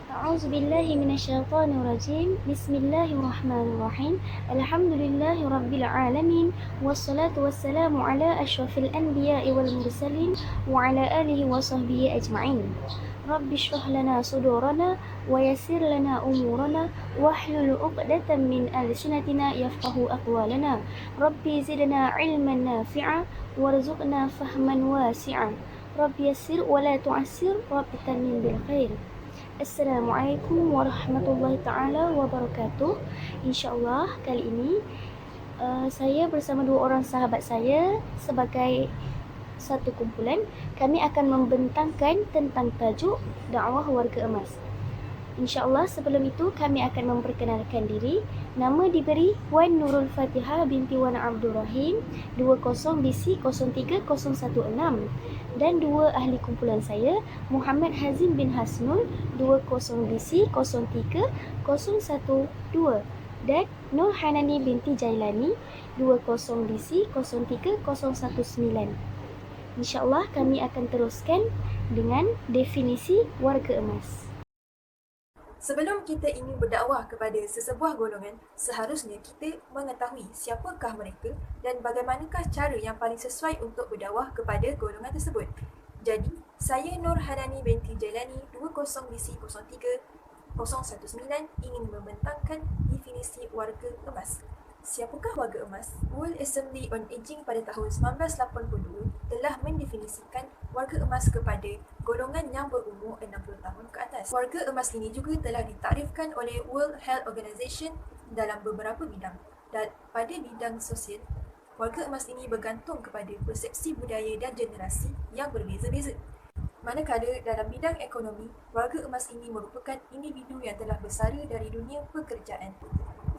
أعوذ بالله من الشيطان الرجيم بسم الله الرحمن الرحيم الحمد لله رب العالمين والصلاة والسلام على أشرف الأنبياء والمرسلين وعلى آله وصحبه أجمعين رب اشرح لنا صدورنا ويسر لنا أمورنا واحلل عقدة من ألسنتنا يفقه أقوالنا ربي زدنا علما نافعا وارزقنا فهما واسعا رب يسر ولا تعسر رب تمم بالخير. Assalamualaikum warahmatullahi taala wabarakatuh. InsyaAllah kali ini saya bersama dua orang sahabat saya sebagai satu kumpulan, kami akan membentangkan tentang tajuk dakwah warga emas. InsyaAllah sebelum itu kami akan memperkenalkan diri. Nama diberi Wan Nurul Fatihah binti Wan Abdul Rahim 20 BC 03016, dan dua ahli kumpulan saya Muhammad Hazim bin Hasnul 20 BC 03012 dan Nur Hanani binti Jailani 20 BC 03019. InsyaAllah kami akan teruskan dengan definisi warga emas. Sebelum kita ingin berdakwah kepada sesebuah golongan, seharusnya kita mengetahui siapakah mereka dan bagaimanakah cara yang paling sesuai untuk berdakwah kepada golongan tersebut. Jadi, saya Nur Hanani binti Jailani 20 BC 03019 ingin membentangkan definisi warga emas. Siapakah warga emas? World Assembly on Aging pada tahun 1982 telah mendefinisikan warga emas kepada golongan yang berumur 60 tahun ke atas. Warga emas ini juga telah ditaktifkan oleh World Health Organization dalam beberapa bidang. Dan pada bidang sosial, warga emas ini bergantung kepada persepsi budaya dan generasi yang berbeza-beza. Manakala dalam bidang ekonomi, warga emas ini merupakan individu yang telah bersara dari dunia pekerjaan.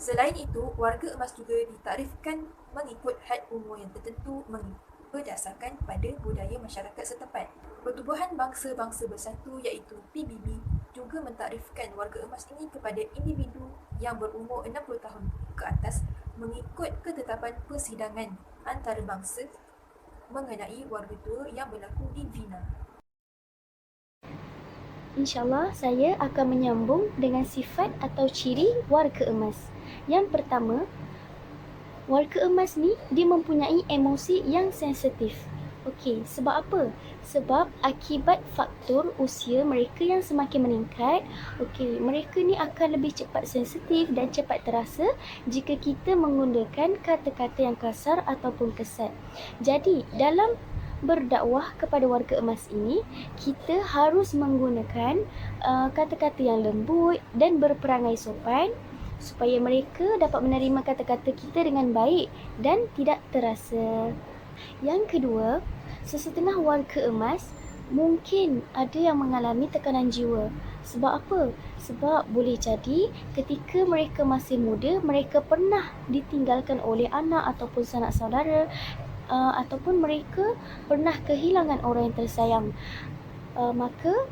Selain itu, warga emas juga ditaktifkan mengikut had umur yang tertentu berdasarkan pada budaya masyarakat setempat. Pertubuhan Bangsa-Bangsa Bersatu iaitu PBB juga mentaktifkan warga emas ini kepada individu yang berumur 60 tahun ke atas mengikut ketetapan persidangan antarabangsa mengenai warga tua yang berlaku di Vienna. InsyaAllah saya akan menyambung dengan sifat atau ciri warga emas. Yang pertama, warga emas ni dia mempunyai emosi yang sensitif. Okey, sebab apa? Sebab akibat faktor usia mereka yang semakin meningkat, mereka ni akan lebih cepat sensitif dan cepat terasa jika kita menggunakan kata-kata yang kasar ataupun kesat. Jadi, dalam berdakwah kepada warga emas ini, kita harus menggunakan kata-kata yang lembut dan berperangai sopan supaya mereka dapat menerima kata-kata kita dengan baik dan tidak terasa. Yang kedua, sesetengah warga emas mungkin ada yang mengalami tekanan jiwa. Sebab apa? Sebab boleh jadi ketika mereka masih muda, mereka pernah ditinggalkan oleh anak ataupun sanak saudara, ataupun mereka pernah kehilangan orang yang tersayang. Maka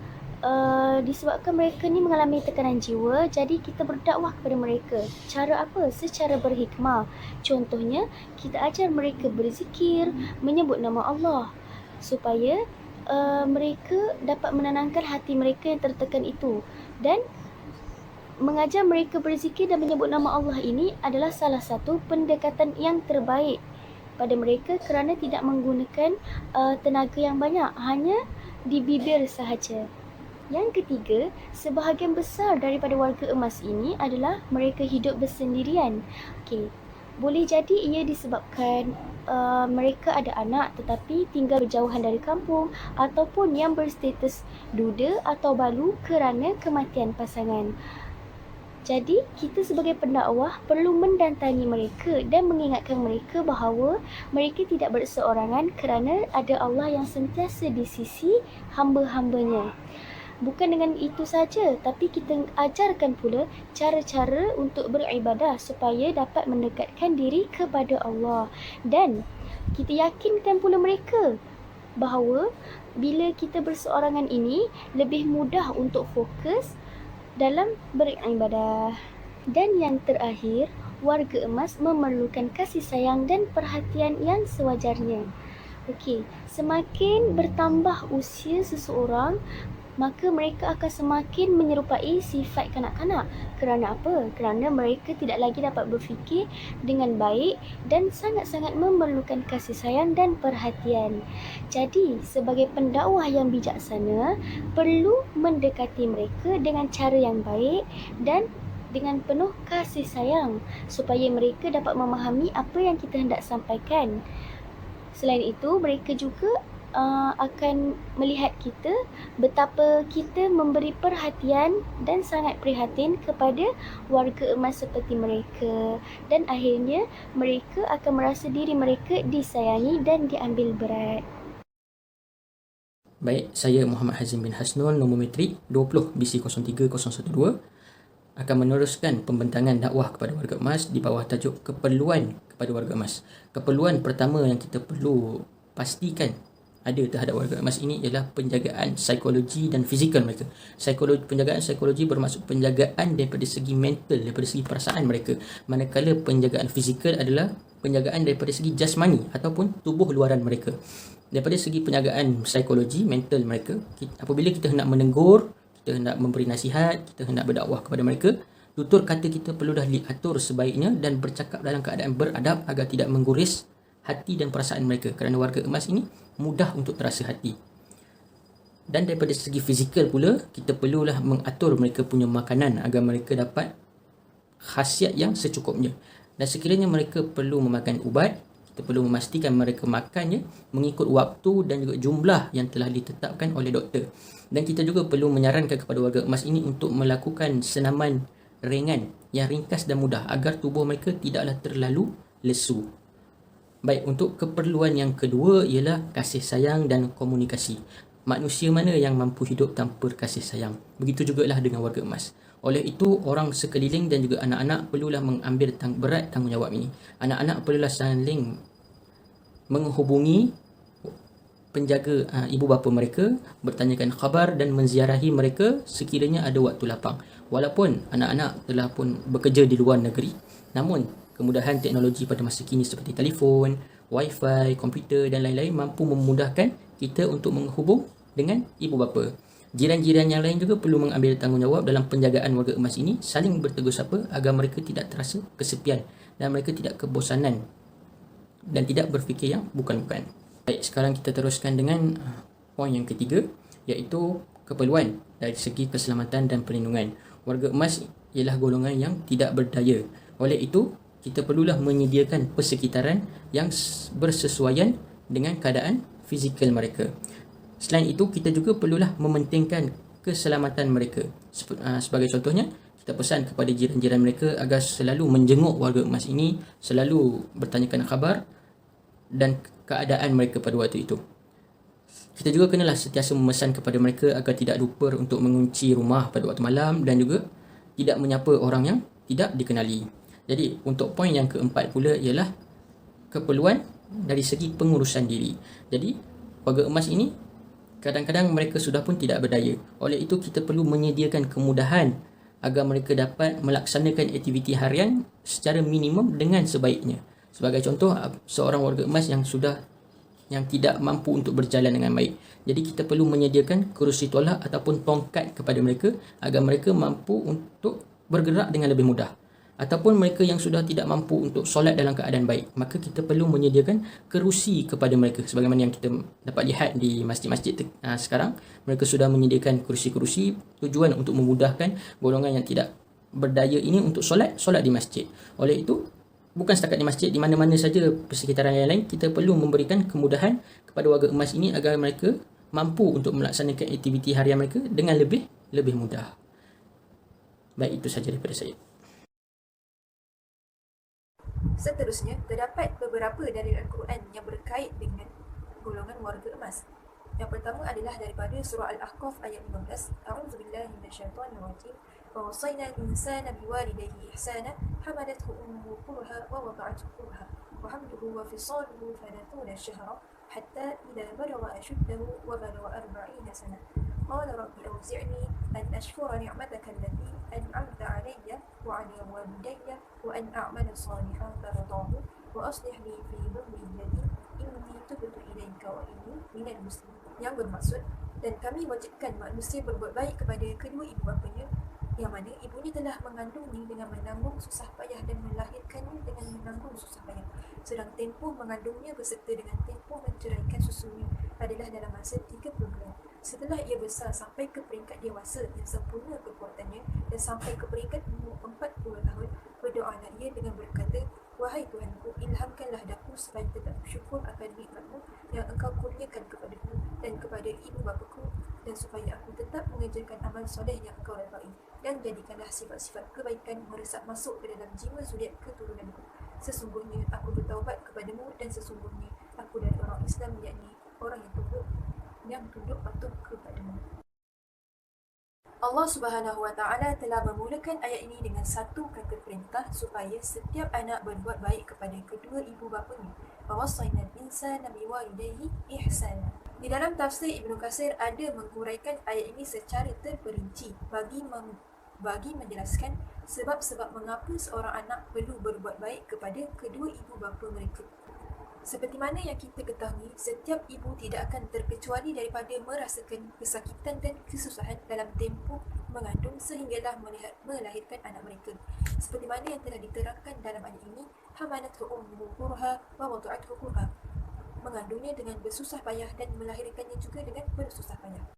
disebabkan mereka ni mengalami tekanan jiwa, jadi kita berdakwah kepada mereka. Cara apa? Secara berhikmah. Contohnya, kita ajar mereka berzikir, menyebut nama Allah supaya mereka dapat menenangkan hati mereka yang tertekan itu. Dan mengajar mereka berzikir dan menyebut nama Allah ini adalah salah satu pendekatan yang terbaik pada mereka kerana tidak menggunakan tenaga yang banyak, hanya di bibir sahaja. Yang ketiga, sebahagian besar daripada warga emas ini adalah mereka hidup bersendirian. Boleh jadi ia disebabkan mereka ada anak tetapi tinggal berjauhan dari kampung, ataupun yang berstatus duda atau balu kerana kematian pasangan. Jadi, kita sebagai pendakwah perlu mendatangi mereka dan mengingatkan mereka bahawa mereka tidak berseorangan kerana ada Allah yang sentiasa di sisi hamba-hambanya. Bukan dengan itu saja, tapi kita ajarkan pula cara-cara untuk beribadah supaya dapat mendekatkan diri kepada Allah. Dan kita yakinkan pula mereka bahawa bila kita berseorangan ini lebih mudah untuk fokus dalam beribadah. Dan yang terakhir, warga emas memerlukan kasih sayang dan perhatian yang sewajarnya. Semakin bertambah usia seseorang, maka mereka akan semakin menyerupai sifat kanak-kanak. Kerana apa? Kerana mereka tidak lagi dapat berfikir dengan baik dan sangat-sangat memerlukan kasih sayang dan perhatian. Jadi, sebagai pendakwah yang bijaksana, perlu mendekati mereka dengan cara yang baik dan dengan penuh kasih sayang supaya mereka dapat memahami apa yang kita hendak sampaikan. Selain itu, mereka juga akan melihat kita betapa kita memberi perhatian dan sangat prihatin kepada warga emas seperti mereka, dan akhirnya mereka akan merasa diri mereka disayangi dan diambil berat. Baik, saya Muhammad Hazim bin Hasnul, nombor metrik 20 BC03012, akan meneruskan pembentangan dakwah kepada warga emas di bawah tajuk keperluan kepada warga emas. Keperluan pertama yang kita perlu pastikan ada terhadap warga emas ini ialah penjagaan psikologi dan fizikal mereka. Penjagaan psikologi bermaksud penjagaan daripada segi mental, daripada segi perasaan mereka. Manakala penjagaan fizikal adalah penjagaan daripada segi jasmani ataupun tubuh luaran mereka. Daripada segi penjagaan psikologi, mental mereka, apabila kita hendak menegur, kita hendak memberi nasihat, kita hendak berdakwah kepada mereka, tutur kata kita perlu dah diatur sebaiknya dan bercakap dalam keadaan beradab agar tidak mengguris hati dan perasaan mereka, kerana warga emas ini mudah untuk terasa hati. Dan daripada segi fizikal pula, kita perlulah mengatur mereka punya makanan agar mereka dapat khasiat yang secukupnya. Dan sekiranya mereka perlu memakan ubat, kita perlu memastikan mereka makannya mengikut waktu dan juga jumlah yang telah ditetapkan oleh doktor. Dan kita juga perlu menyarankan kepada warga emas ini untuk melakukan senaman ringan yang ringkas dan mudah agar tubuh mereka tidaklah terlalu lesu. Baik, untuk keperluan yang kedua ialah kasih sayang dan komunikasi. Manusia mana yang mampu hidup tanpa kasih sayang? Begitu jugalah dengan warga emas. Oleh itu, orang sekeliling dan juga anak-anak perlulah mengambil berat tanggungjawab ini. Anak-anak perlulah saling menghubungi penjaga ibu bapa mereka, bertanyakan khabar dan menziarahi mereka sekiranya ada waktu lapang. Walaupun anak-anak telah pun bekerja di luar negeri, namun kemudahan teknologi pada masa kini seperti telefon, wifi, komputer dan lain-lain mampu memudahkan kita untuk menghubung dengan ibu bapa. Jiran-jiran yang lain juga perlu mengambil tanggungjawab dalam penjagaan warga emas ini, saling bertegur sapa agar mereka tidak terasa kesepian dan mereka tidak kebosanan dan tidak berfikir yang bukan-bukan. Baik, sekarang kita teruskan dengan poin yang ketiga, iaitu keperluan dari segi keselamatan dan perlindungan. Warga emas ialah golongan yang tidak berdaya. Oleh itu, kita perlulah menyediakan persekitaran yang bersesuaian dengan keadaan fizikal mereka. Selain itu, kita juga perlulah mementingkan keselamatan mereka. Sebagai contohnya, kita pesan kepada jiran-jiran mereka agar selalu menjenguk warga emas ini, selalu bertanyakan khabar dan keadaan mereka pada waktu itu. Kita juga kenalah sentiasa memesan kepada mereka agar tidak lupa untuk mengunci rumah pada waktu malam dan juga tidak menyapa orang yang tidak dikenali. Jadi, untuk poin yang keempat pula ialah keperluan dari segi pengurusan diri. Jadi, warga emas ini kadang-kadang mereka sudah pun tidak berdaya. Oleh itu, kita perlu menyediakan kemudahan agar mereka dapat melaksanakan aktiviti harian secara minimum dengan sebaiknya. Sebagai contoh, seorang warga emas yang tidak mampu untuk berjalan dengan baik. Jadi kita perlu menyediakan kerusi tolak ataupun tongkat kepada mereka agar mereka mampu untuk bergerak dengan lebih mudah. Ataupun mereka yang sudah tidak mampu untuk solat dalam keadaan baik, maka kita perlu menyediakan kerusi kepada mereka. Sebagaimana yang kita dapat lihat di masjid-masjid sekarang, mereka sudah menyediakan kerusi-kerusi tujuan untuk memudahkan golongan yang tidak berdaya ini untuk solat di masjid. Oleh itu, bukan setakat di masjid, di mana-mana saja persekitaran yang lain, kita perlu memberikan kemudahan kepada warga emas ini agar mereka mampu untuk melaksanakan aktiviti harian mereka dengan lebih mudah. Baik, itu sahaja daripada saya. Seterusnya, terdapat beberapa dari Al-Quran yang berkait dengan golongan warga emas. Yang pertama adalah daripada surah Al-Ahqaf ayat 15. A'udzubillahi minasyaitonirrajim. Wa wasaina al-insana biwalidayhi ihsana hamalathu ummuhu kurha wa wada'athu kurha wa hamluhu wa fisaluhu 30 shahra hatta idza balagha ashuddahu wa balagha 40 sana. قال رب أوزعني أن أشكر نعمتك التي أنعمت علي وعلى والدي وأن أعمل صالحا ترضاه وأصلح لي في ذنبي الذي إني تبت إليك وإني من المسلمين. Yang bermaksud, Dan kami wajibkan manusia berbuat baik kepada kedua ibu bapanya, yang mana ibunya telah mengandungnya dengan menanggung susah payah dan melahirkannya dengan menanggung susah payah. Sedang tempoh mengandungnya berserta dengan tempoh menceraikan susunya adalah dalam masa 30 bulan. Setelah ia besar sampai ke peringkat dewasa yang sempurna kekuatannya dan sampai ke peringkat umur 40 tahun, berdoalah ia dengan berkata, "Wahai Tuhanku, ilhamkanlah daku supaya tetap bersyukur akan nikmatmu yang engkau kurniakan kepadaku dan kepada ibu bapaku, dan supaya aku tetap mengerjakan amal soleh yang engkau redai, dan jadikanlah sifat-sifat kebaikan meresap masuk ke dalam jiwa zuriat keturunanku. Sesungguhnya aku bertaubat kepadamu dan sesungguhnya aku dari orang Islam, yakni orang yang tunduk patuh kepadamu." Allah Subhanahu wa taala telah memulakan ayat ini dengan satu kata perintah supaya setiap anak berbuat baik kepada kedua ibu bapanya. Wawasaina al-insana biwalidayhi ihsana. Di dalam tafsir Ibnu Katsir ada menguraikan ayat ini secara terperinci bagi menjelaskan sebab-sebab mengapa seorang anak perlu berbuat baik kepada kedua ibu bapa mereka. Seperti mana yang kita ketahui, setiap ibu tidak akan terkecuali daripada merasakan kesakitan dan kesusahan dalam tempoh mengandung sehinggalah melahirkan anak mereka. Seperti mana yang telah diterangkan dalam ayat ini, hamalathu ummuhu kurha wa wada'athu kurha. Mengandungnya dengan bersusah payah dan melahirkannya juga dengan bersusah payah.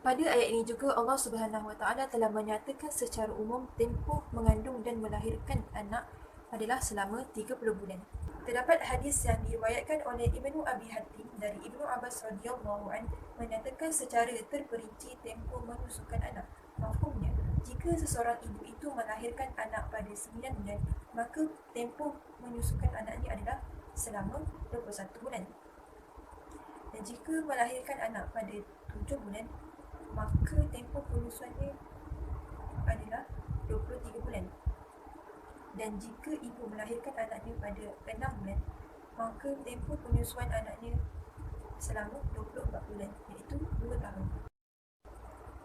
Pada ayat ini juga Allah Subhanahu wa taala telah menyatakan secara umum tempoh mengandung dan melahirkan anak adalah selama 30 bulan. Terdapat hadis yang diriwayatkan oleh Ibnu Abi Hatim dari Ibnu Abbas radhiyallahu anhu menyatakan secara terperinci tempoh menyusukan anak. Mafhumnya, jika seseorang ibu itu melahirkan anak pada 9 bulan, maka tempoh menyusukan anaknya adalah selama 21 bulan. Dan jika melahirkan anak pada 7 bulan, maka tempoh penyusuannya adalah 23 bulan. Dan jika ibu melahirkan anaknya pada 6 bulan, maka tempoh penyusuan anaknya selama 24 bulan, iaitu 2 tahun.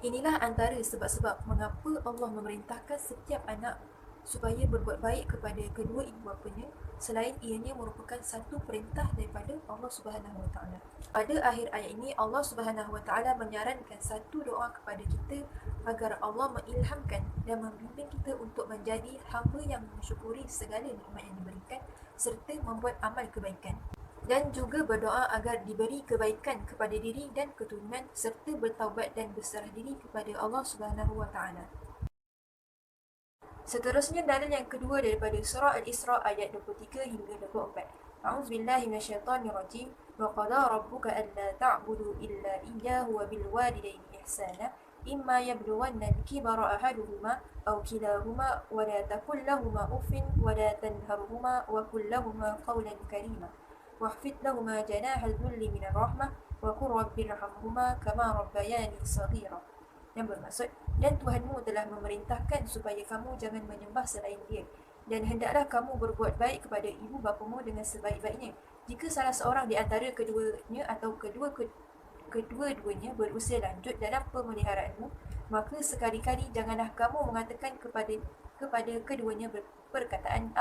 Inilah antara sebab-sebab mengapa Allah memerintahkan setiap anak supaya berbuat baik kepada kedua ibu bapanya, selain ianya merupakan satu perintah daripada Allah Subhanahu Wa Taala. Pada akhir ayat ini, Allah Subhanahu Wa Taala menyarankan satu doa kepada kita agar Allah mengilhamkan dan membimbing kita untuk menjadi hamba yang mensyukuri segala nikmat yang diberikan serta membuat amal kebaikan, dan juga berdoa agar diberi kebaikan kepada diri dan keturunan serta bertaubat dan berserah diri kepada Allah Subhanahu Wa Taala. Seterusnya dalil yang kedua daripada surah Al-Isra ayat 23 hingga 24. A'udzubillahi minasyaitonirrajim. Wa qada rabbuka alla ta'budu illa iyyahu wa bil walidayni ihsana imma yablughanna al-kibara ahaduhuma aw kilahuma wa la taqul lahumā uffin wa la tanharhumā wa qul lahumā qawlan karīmā wahfid lahumā janāha al-dhulli min ar-rahmah wa qur rabbirhamhumā kamā rabbayānī shaghīrā. Yang bermaksud, dan Tuhanmu telah memerintahkan supaya kamu jangan menyembah selain dia, dan hendaklah kamu berbuat baik kepada ibu bapamu dengan sebaik-baiknya. Jika salah seorang di antara keduanya atau kedua-duanya berusia lanjut dalam pemeliharaanmu, maka sekali-kali janganlah kamu mengatakan kepada keduanya perkataan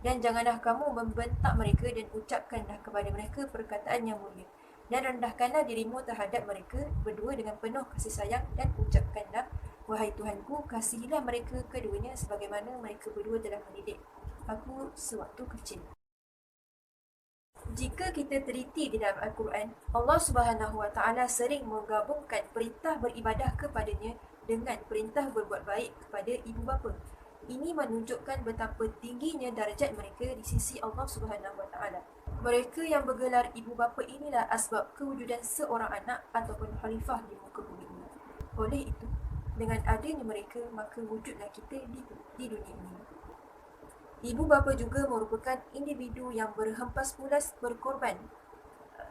dan janganlah kamu membentak mereka dan ucapkanlah kepada mereka perkataan yang mulia. Dan rendahkanlah dirimu terhadap mereka berdua dengan penuh kasih sayang dan ucapkanlah, wahai Tuhanku, kasihilah mereka keduanya sebagaimana mereka berdua telah mendidik aku sewaktu kecil. Jika kita teliti di dalam Al-Quran, Allah Subhanahu Wa Taala sering menggabungkan perintah beribadah kepadanya dengan perintah berbuat baik kepada ibu bapa. Ini menunjukkan betapa tingginya darjat mereka di sisi Allah Subhanahu Wa Taala. Mereka yang bergelar ibu bapa inilah asbab kewujudan seorang anak ataupun khalifah di muka bumi ini. Oleh itu, dengan adanya mereka, maka wujudlah kita di dunia ini. Ibu bapa juga merupakan individu yang berhempas pulas berkorban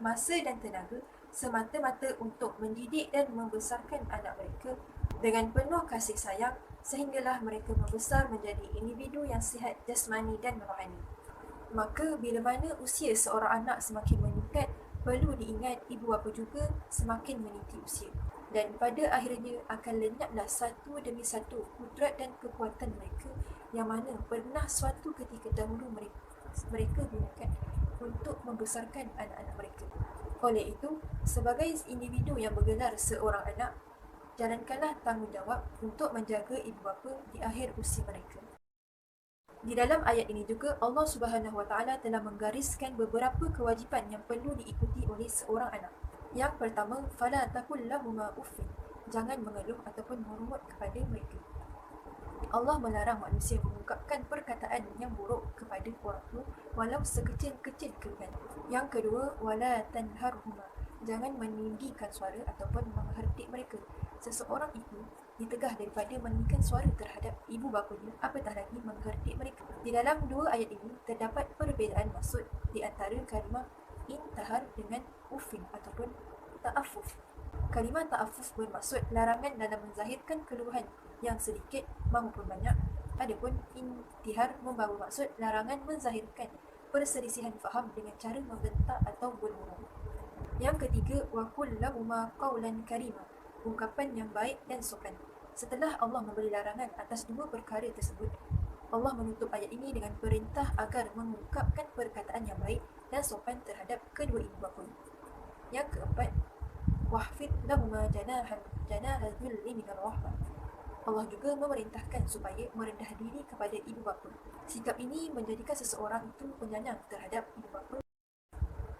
masa dan tenaga semata-mata untuk mendidik dan membesarkan anak mereka dengan penuh kasih sayang sehinggalah mereka membesar menjadi individu yang sihat jasmani dan rohani. Maka bila mana usia seorang anak semakin meningkat, perlu diingat ibu bapa juga semakin meniti usia. Dan pada akhirnya akan lenyaplah satu demi satu kudrat dan kekuatan mereka yang mana pernah suatu ketika dahulu mereka gunakan untuk membesarkan anak-anak mereka. Oleh itu, sebagai individu yang bergelar seorang anak, jalankanlah tanggungjawab untuk menjaga ibu bapa di akhir usia mereka. Di dalam ayat ini juga Allah Subhanahu Wa Taala telah menggariskan beberapa kewajipan yang perlu diikuti oleh seorang anak. Yang pertama, fala taqul lahuma uffin. Jangan mengeluh ataupun merungut kepada mereka. Allah melarang manusia mengungkapkan perkataan yang buruk kepada orang tua walau sekecil-kecil keluhan. Yang kedua, wala tanharhuma. Jangan meninggikan suara ataupun menghardik mereka. Seseorang itu ditegah daripada meninggikan suara terhadap ibu bapanya, apatah lagi menghardik mereka. Di dalam dua ayat ini terdapat perbezaan maksud di antara kalimah intahar dengan ufin ataupun ta'affuf. Kalimah ta'affuf bermaksud larangan dalam menzahirkan keluhan yang sedikit maupun banyak. Adapun intihar membawa maksud larangan menzahirkan perselisihan faham dengan cara membentak atau bergurau. Yang ketiga, wa qul lahuma qawlan karima. Ungkapan yang baik dan sopan. Setelah Allah memberi larangan atas dua perkara tersebut, Allah menutup ayat ini dengan perintah agar mengungkapkan perkataan yang baik dan sopan terhadap kedua ibu bapa. Yang keempat, wahfid lahuma janaha dhulli minal rahmah. Allah juga memerintahkan supaya merendah diri kepada ibu bapa. Sikap ini menjadikan seseorang itu penyayang terhadap ibu bapa.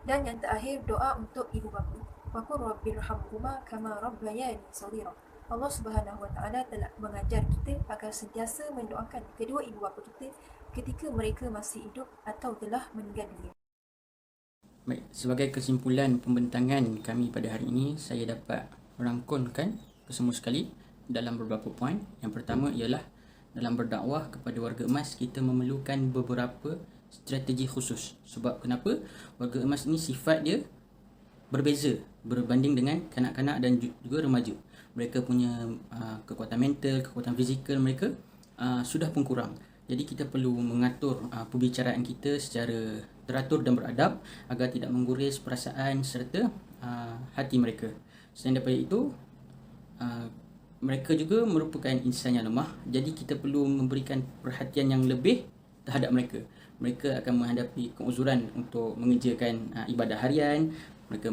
Dan yang terakhir, doa untuk ibu bapa. Wa qur rabbirhamhuma kama rabbayani shaghira. Allah Subhanahu Wa Taala telah mengajar kita agar sentiasa mendoakan kedua ibu bapa kita ketika mereka masih hidup atau telah meninggal dunia. Baik, sebagai kesimpulan pembentangan kami pada hari ini, saya dapat merangkumkan kesemua sekali dalam beberapa poin. Yang pertama ialah dalam berdakwah kepada warga emas, kita memerlukan beberapa strategi khusus. Sebab kenapa? Warga emas ni sifat dia berbeza berbanding dengan kanak-kanak dan juga remaja. Mereka punya kekuatan mental, kekuatan fizikal mereka sudah pun kurang. Jadi kita perlu mengatur perbicaraan kita secara teratur dan beradab agar tidak mengguris perasaan serta hati mereka. Selain daripada itu, mereka juga merupakan insan yang lemah. Jadi kita perlu memberikan perhatian yang lebih terhadap mereka. Mereka akan menghadapi keuzuran untuk mengerjakan ibadah harian, mereka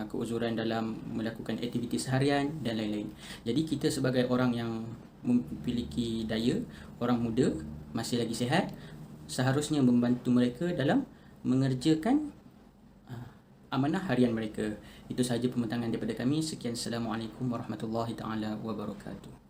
keuzuran dalam melakukan aktiviti seharian dan lain-lain. Jadi kita sebagai orang yang memiliki daya, orang muda, masih lagi sihat, seharusnya membantu mereka dalam mengerjakan amanah harian mereka. Itu sahaja pembentangan daripada kami. Sekian, Assalamualaikum warahmatullahi taala wabarakatuh.